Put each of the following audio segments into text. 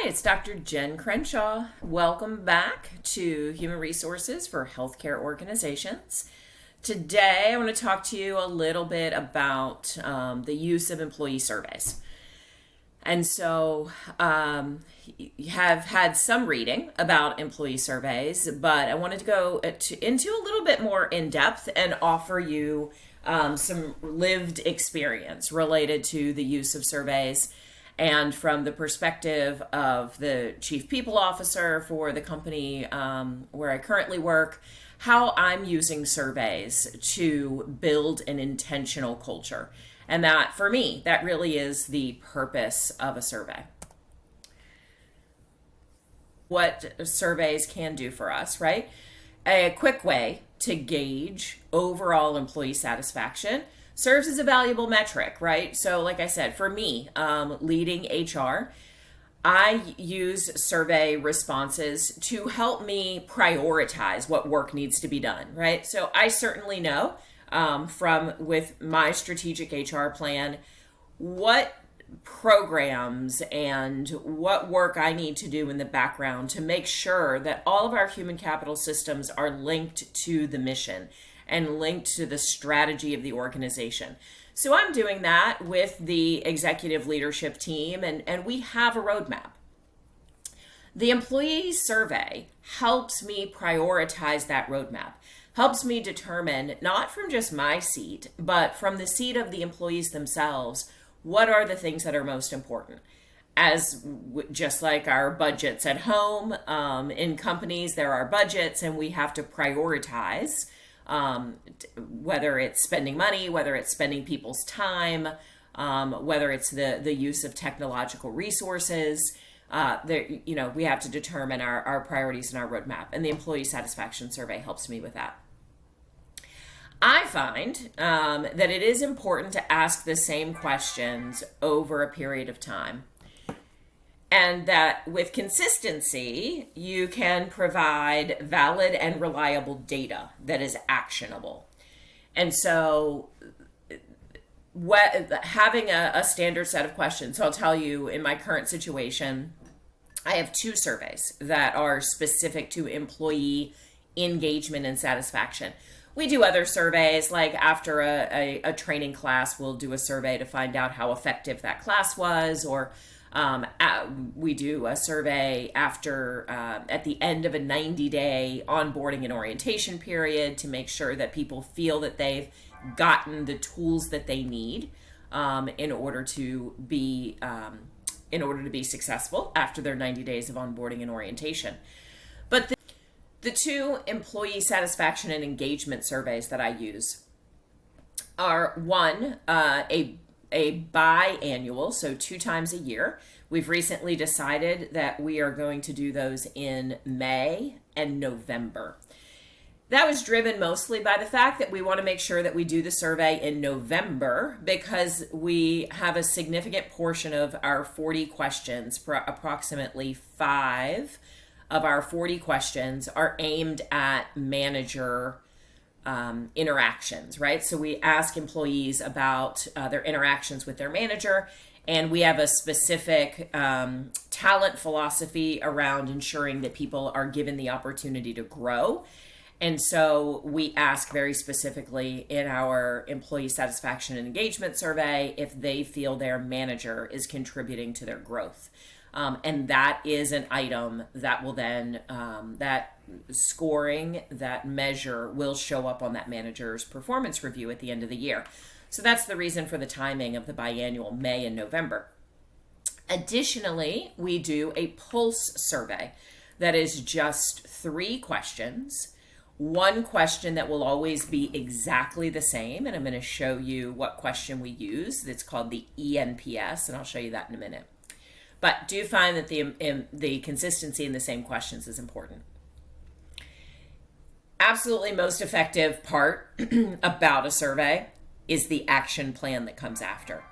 Hi, it's Dr. Jen Crenshaw. Welcome back to Human Resources for Healthcare Organizations. Today, I want to talk to you a little bit about the use of employee surveys. And so, you have had some reading about employee surveys, but I wanted to go into a little bit more in depth and offer you some lived experience related to the use of surveys. And from the perspective of the chief people officer for the company where I currently work, how I'm using surveys to build an intentional culture. And that, for me, that really is the purpose of a survey. What surveys can do for us, right? A quick way to gauge overall employee satisfaction serves as a valuable metric, right? So like I said, for me, leading HR, I use survey responses to help me prioritize what work needs to be done, right? So I certainly know with my strategic HR plan, what programs and what work I need to do in the background to make sure that all of our human capital systems are linked to the mission and linked to the strategy of the organization. So I'm doing that with the executive leadership team, and we have a roadmap. The employee survey helps me prioritize that roadmap, helps me determine, not from just my seat, but from the seat of the employees themselves, what are the things that are most important. Just like our budgets at home, in companies, there are budgets, and we have to prioritize whether it's spending money, whether it's spending people's time, whether it's the use of technological resources. We have to determine our priorities and our roadmap, and the employee satisfaction survey helps me with that. I find that it is important to ask the same questions over a period of time. And that with consistency, you can provide valid and reliable data that is actionable. And so having a standard set of questions, so I'll tell you in my current situation, I have 2 surveys that are specific to employee engagement and satisfaction. We do other surveys, like after a training class, we'll do a survey to find out how effective that class was, or we do a survey at the end of a 90-day onboarding and orientation period to make sure that people feel that they've gotten the tools that they need in order to be successful after their 90 days of onboarding and orientation. But the 2 employee satisfaction and engagement surveys that I use are one, a biannual, so 2 times a year. We've recently decided that we are going to do those in May and November. That was driven mostly by the fact that we want to make sure that we do the survey in November because we have a significant portion of our 40 questions, approximately 5 of our 40 questions are aimed at manager interactions, right? So we ask employees about their interactions with their manager, and we have a specific talent philosophy around ensuring that people are given the opportunity to grow. And so we ask very specifically in our employee satisfaction and engagement survey if they feel their manager is contributing to their growth. And that is an item that will then, that scoring, that measure will show up on that manager's performance review at the end of the year. So that's the reason for the timing of the biannual May and November. Additionally, we do a pulse survey that is just 3 questions. 1 question that will always be exactly the same, and I'm going to show you what question we use. It's called the ENPS, and I'll show you that in a minute. But do find that the consistency in the same questions is important. Absolutely most effective part about a survey is the action plan that comes after.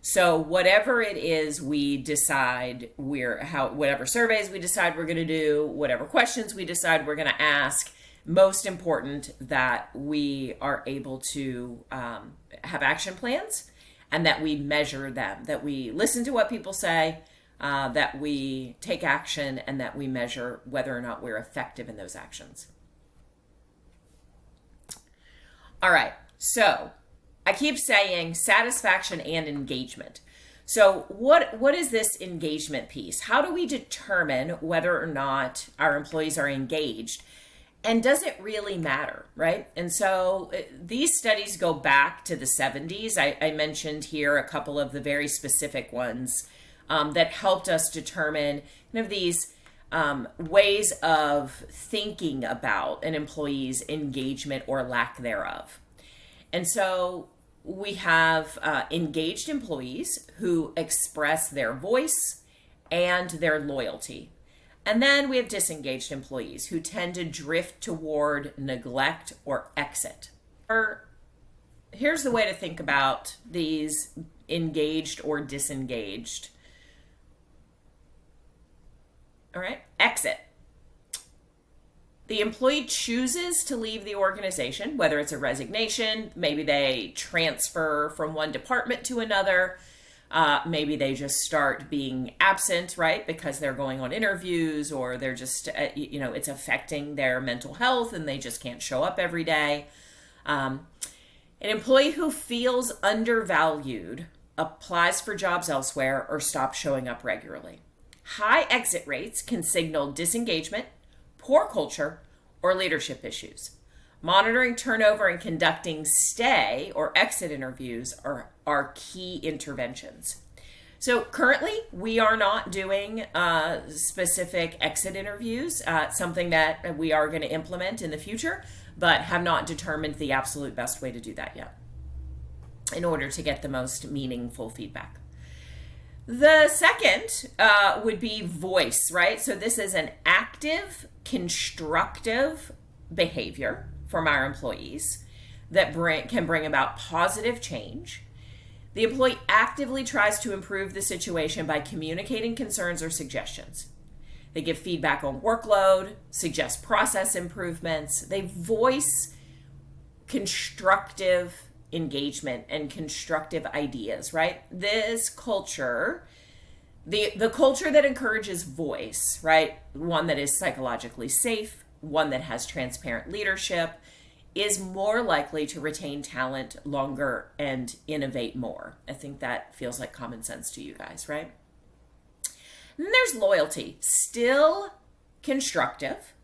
So whatever it is we decide whatever surveys we decide we're going to do, whatever questions we decide we're going to ask, most important that we are able to have action plans and that we measure them, that we listen to what people say, that we take action and that we measure whether or not we're effective in those actions. All right, so I keep saying satisfaction and engagement. So what is this engagement piece? How do we determine whether or not our employees are engaged? And does it really matter, right? And so these studies go back to the 70s. I mentioned here a couple of the very specific ones that helped us determine kind of these ways of thinking about an employee's engagement or lack thereof. And so we have engaged employees who express their voice and their loyalty. And then we have disengaged employees who tend to drift toward neglect or exit. Here's the way to think about these engaged or disengaged. All right, exit. The employee chooses to leave the organization, whether it's a resignation, maybe they transfer from one department to another, maybe they just start being absent, right, because they're going on interviews, or they're just, it's affecting their mental health and they just can't show up every day. An employee who feels undervalued applies for jobs elsewhere or stops showing up regularly. High exit rates can signal disengagement, poor culture, or leadership issues. Monitoring turnover and conducting stay or exit interviews are key interventions. So currently, we are not doing specific exit interviews, something that we are going to implement in the future, but have not determined the absolute best way to do that yet in order to get the most meaningful feedback. The second would be voice, right? So this is an active, constructive behavior from our employees that can bring about positive change. The employee actively tries to improve the situation by communicating concerns or suggestions. They give feedback on workload, suggest process improvements. They voice constructive engagement and constructive ideas, right? This culture, the culture that encourages voice, right? One that is psychologically safe, one that has transparent leadership, is more likely to retain talent longer and innovate more. I think that feels like common sense to you guys, right? And then there's loyalty, still constructive,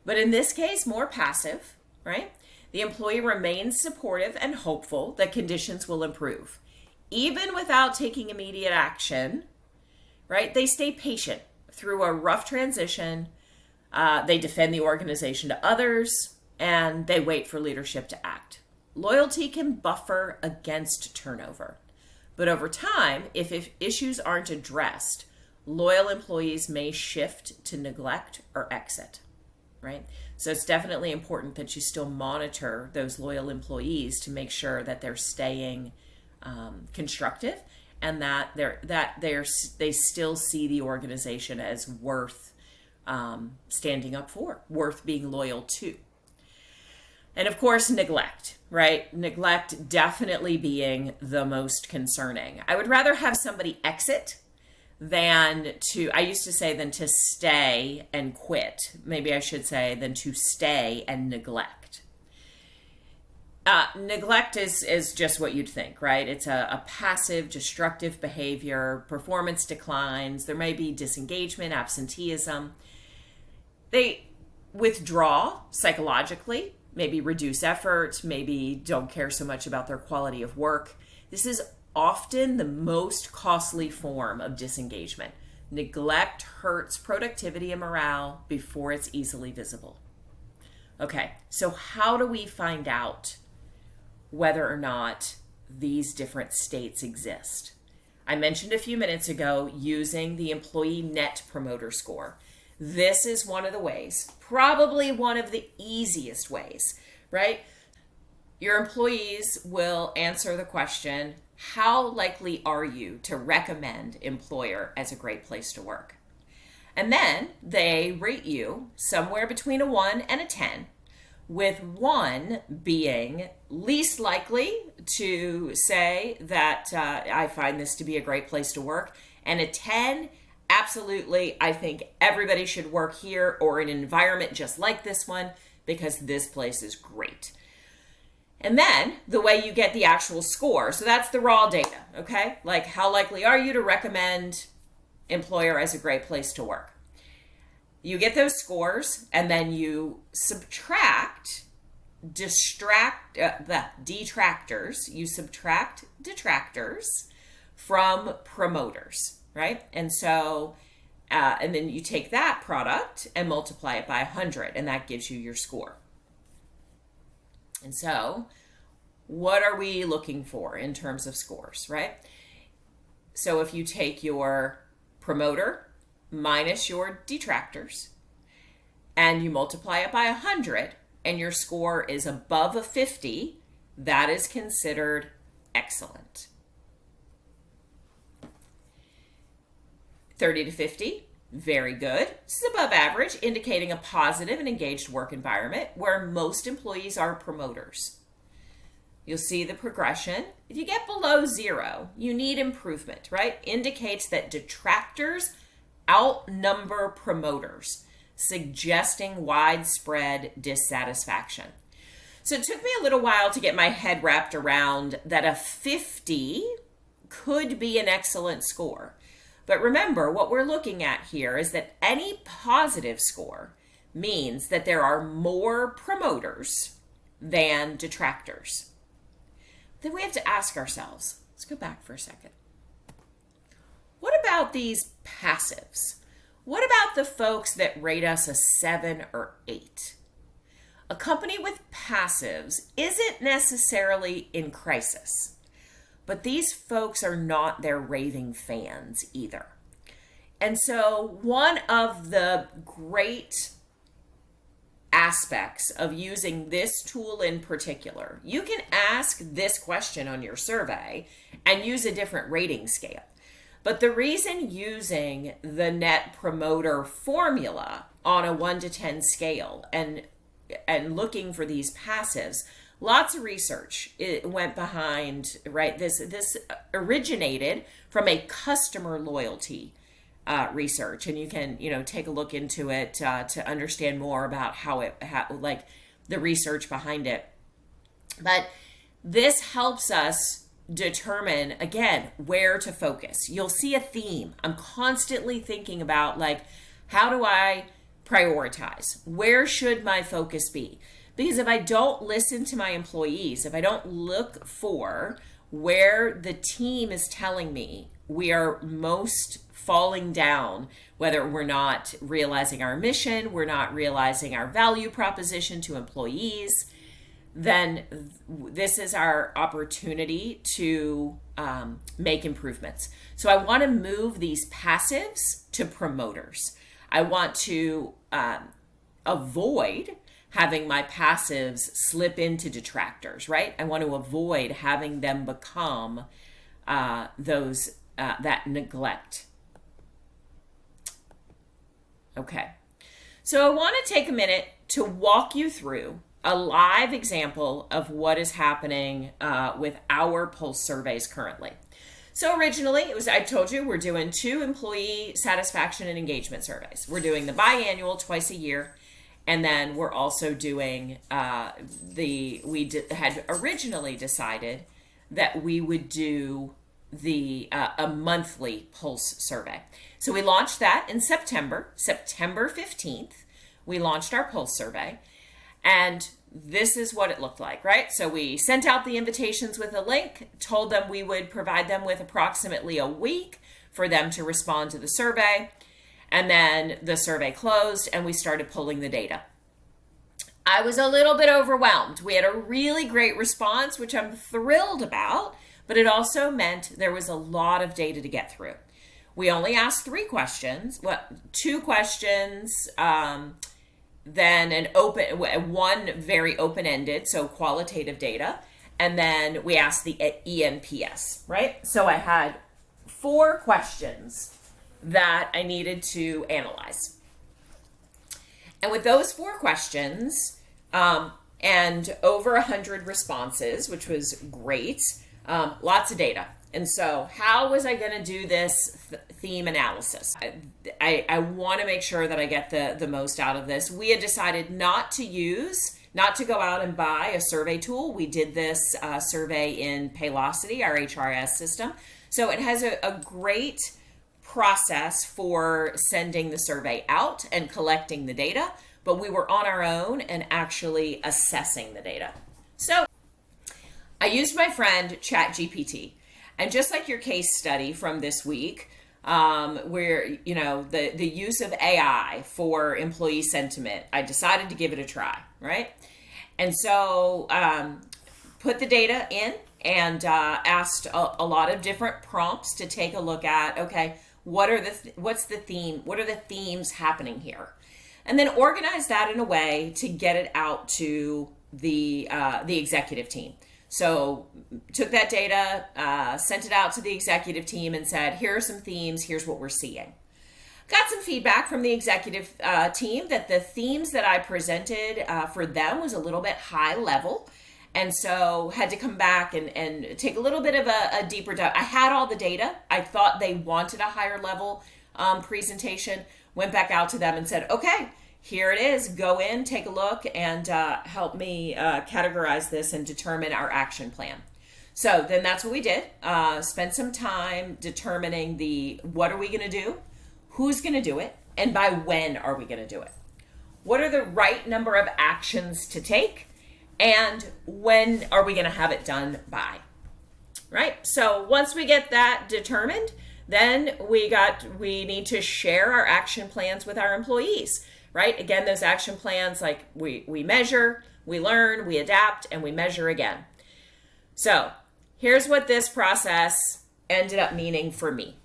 but in this case, more passive, right? The employee remains supportive and hopeful that conditions will improve. Even without taking immediate action, right? They stay patient through a rough transition. They defend the organization to others, and they wait for leadership to act. Loyalty can buffer against turnover. But over time, if issues aren't addressed, loyal employees may shift to neglect or exit, right? So it's definitely important that you still monitor those loyal employees to make sure that they're staying constructive and that they still see the organization as worth standing up for, worth being loyal to. And of course, neglect, right? Neglect definitely being the most concerning. I would rather have somebody exit than to stay and quit. Maybe I should say than to stay and neglect. Neglect is just what you'd think, right? It's a passive, destructive behavior, performance declines, there may be disengagement, absenteeism. They withdraw psychologically, maybe reduce effort, maybe don't care so much about their quality of work. This is often the most costly form of disengagement. Neglect hurts productivity and morale before it's easily visible. Okay, so how do we find out whether or not these different states exist? I mentioned a few minutes ago using the employee net promoter score. This is one of the ways, probably one of the easiest ways, right? Your employees will answer the question, how likely are you to recommend employer as a great place to work? And then they rate you somewhere between a 1 and a 10, with 1 being least likely to say that I find this to be a great place to work, And a 10, absolutely, I think everybody should work here or in an environment just like this one because this place is great. And then the way you get the actual score. So that's the raw data, okay? Like how likely are you to recommend employer as a great place to work? You get those scores and then you subtract the detractors. You subtract detractors from promoters, right? And so, and then you take that product and multiply it by 100 and that gives you your score. And so, what are we looking for in terms of scores, right? So if you take your promoter minus your detractors and you multiply it by 100 and your score is above a 50, that is considered excellent. 30 to 50, very good. This is above average, indicating a positive and engaged work environment where most employees are promoters. You'll see the progression. If you get below 0, you need improvement, right? Indicates that detractors outnumber promoters, suggesting widespread dissatisfaction. So it took me a little while to get my head wrapped around that a 50 could be an excellent score. But remember, what we're looking at here is that any positive score means that there are more promoters than detractors. Then we have to ask ourselves, let's go back for a second. What about these passives? What about the folks that rate us a 7 or 8? A company with passives isn't necessarily in crisis. But these folks are not their raving fans either. And so one of the great aspects of using this tool in particular, you can ask this question on your survey and use a different rating scale. But the reason using the net promoter formula on a 1 to 10 scale and looking for these passives, lots of research it went behind, right? This originated from a customer loyalty research, and you can take a look into it to understand more about how the research behind it. But this helps us determine again where to focus. You'll see a theme. I'm constantly thinking about how do I prioritize? Where should my focus be? Because if I don't listen to my employees, if I don't look for where the team is telling me we are most falling down, whether we're not realizing our mission, we're not realizing our value proposition to employees, then this is our opportunity to make improvements. So I want to move these passives to promoters. I want to avoid having my passives slip into detractors, right? I want to avoid having them become that neglect. Okay, so I want to take a minute to walk you through a live example of what is happening with our pulse surveys currently. So originally, I told you, we're doing 2 employee satisfaction and engagement surveys. We're doing the biannual twice a year. And then we're also doing had originally decided that we would do a monthly pulse survey. So we launched that in September 15th. We launched our pulse survey, and this is what it looked like, right? So we sent out the invitations with a link, told them we would provide them with approximately a week for them to respond to the survey. And then the survey closed and we started pulling the data. I was a little bit overwhelmed. We had a really great response, which I'm thrilled about, but it also meant there was a lot of data to get through. We only asked 3 questions, 2 questions, then one very open-ended, so qualitative data, and then we asked the ENPS, right? So I had 4 questions that I needed to analyze. And with those 4 questions and over 100 responses, which was great, lots of data. And so how was I going to do this theme analysis? I want to make sure that I get the most out of this. We had decided not to go out and buy a survey tool. We did this survey in Paylocity, our HRS system. So it has a great process for sending the survey out and collecting the data, but we were on our own and actually assessing the data. So I used my friend ChatGPT, and just like your case study from this week, where the use of AI for employee sentiment, I decided to give it a try, right? And so put the data in and asked a lot of different prompts to take a look at, okay, what's the theme? What are the themes happening here? And then organize that in a way to get it out to the executive team. So took that data, sent it out to the executive team and said, here are some themes, here's what we're seeing. Got some feedback from the executive team that the themes that I presented for them was a little bit high level. And so had to come back and take a little bit of a deeper dive. I had all the data. I thought they wanted a higher level presentation. Went back out to them and said, okay, here it is. Go in, take a look, and help me categorize this and determine our action plan. So then that's what we did. Spent some time determining what are we going to do, who's going to do it, and by when are we going to do it? What are the right number of actions to take? And when are we going to have it done by, right? So once we get that determined, then we need to share our action plans with our employees, right? Again, those action plans, like we measure, we learn, we adapt, and we measure again. So here's what this process ended up meaning for me.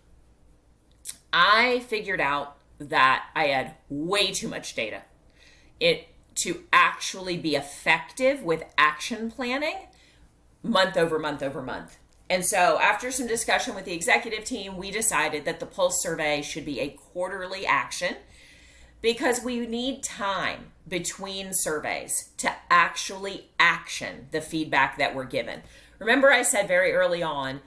I figured out that I had way too much data. To actually be effective with action planning month over month over month. And so after some discussion with the executive team, we decided that the Pulse survey should be a quarterly action because we need time between surveys to actually action the feedback that we're given. Remember, I said very early on,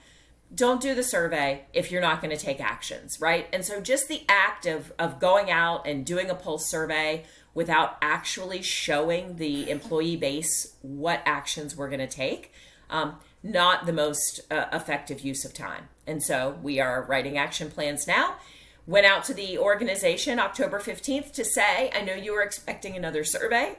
don't do the survey if you're not going to take actions, right? And so just the act of going out and doing a Pulse survey without actually showing the employee base what actions we're going to take, not the most effective use of time. And so we are writing action plans now. Went out to the organization October 15th to say, I know you were expecting another survey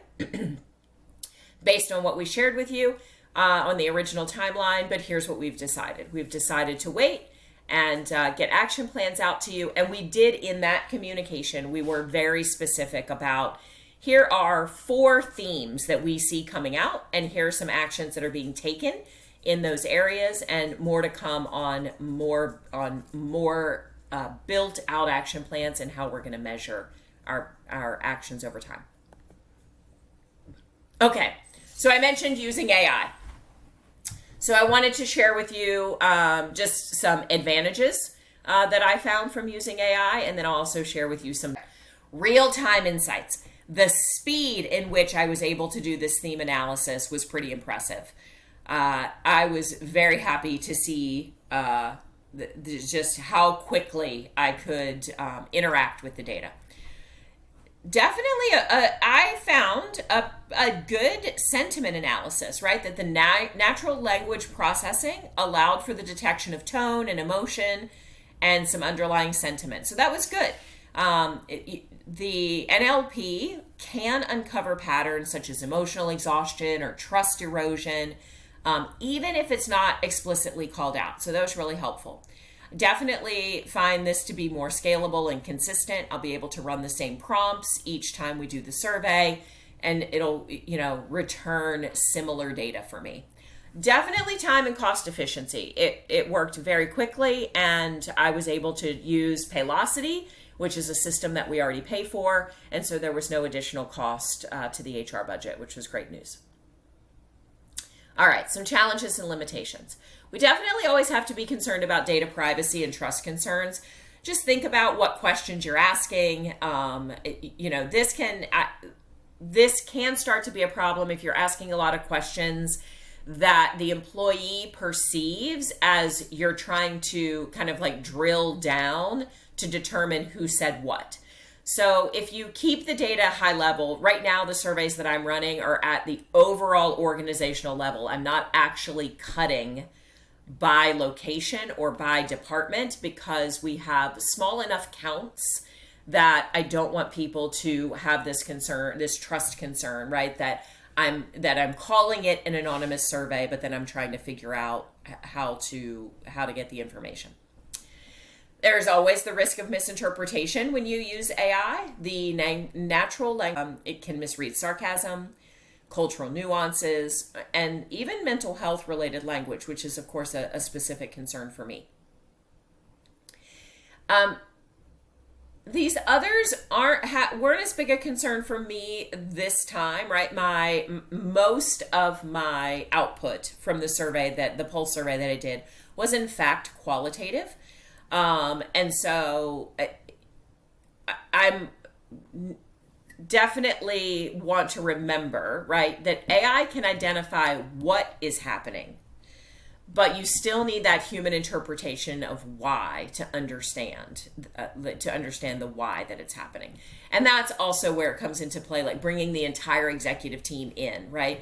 based on what we shared with you on the original timeline, but here's what we've decided. We've decided to wait and get action plans out to you. And we did, in that communication, we were very specific about, here are 4 themes that we see coming out, and here are some actions that are being taken in those areas, and more to come on more built out action plans and how we're going to measure our actions over time. Okay, so I mentioned using AI. So I wanted to share with you just some advantages that I found from using AI, and then I'll also share with you some real-time insights. The speed in which I was able to do this theme analysis was pretty impressive. I was very happy to see just how quickly I could interact with the data. Definitely, I found a good sentiment analysis, right? That the natural language processing allowed for the detection of tone and emotion and some underlying sentiment. So that was good. The NLP can uncover patterns such as emotional exhaustion or trust erosion, even if it's not explicitly called out. So that was really helpful. Definitely find this to be more scalable and consistent. I'll be able to run the same prompts each time we do the survey, and it'll, return similar data for me. Definitely time and cost efficiency. It worked very quickly, and I was able to use Paylocity, which is a system that we already pay for, and so there was no additional cost to the HR budget, which was great news. All right, some challenges and limitations. We definitely always have to be concerned about data privacy and trust concerns. Just think about what questions you're asking. This can start to be a problem if you're asking a lot of questions that the employee perceives as you're trying to kind of like drill down to determine who said what. So if you keep the data high level, right now the surveys that I'm running are at the overall organizational level. I'm not actually cutting by location or by department because we have small enough counts that I don't want people to have this concern, this trust concern, right? That I'm calling it an anonymous survey, but then I'm trying to figure out how to get the information. There's always the risk of misinterpretation when you use AI. The natural language, it can misread sarcasm, cultural nuances, and even mental health related language, which is of course a specific concern for me. These others weren't as big a concern for me this time, right? Most of my output from the pulse survey that I did was in fact qualitative. And so I'm definitely want to remember, right, that AI can identify what is happening, but you still need that human interpretation of why to understand the why that it's happening. And that's also where it comes into play, like bringing the entire executive team in, right,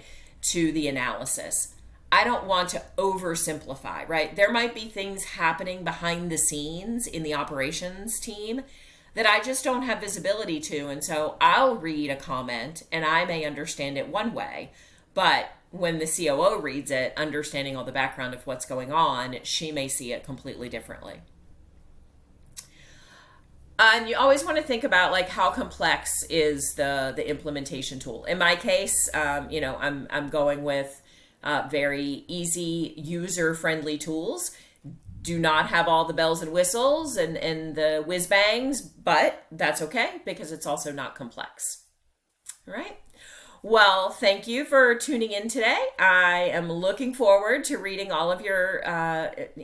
to the analysis. I don't want to oversimplify, right? There might be things happening behind the scenes in the operations team that I just don't have visibility to. And so I'll read a comment and I may understand it one way, but when the COO reads it, understanding all the background of what's going on, she may see it completely differently. And you always want to think about like how complex is the implementation tool. In my case, I'm going with very easy, user-friendly tools. Do not have all the bells and whistles and the whiz bangs, but that's okay because it's also not complex. All right. Well, thank you for tuning in today. I am looking forward to reading all of your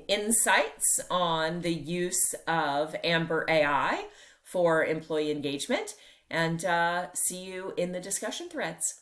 insights on the use of Amber AI for employee engagement, and see you in the discussion threads.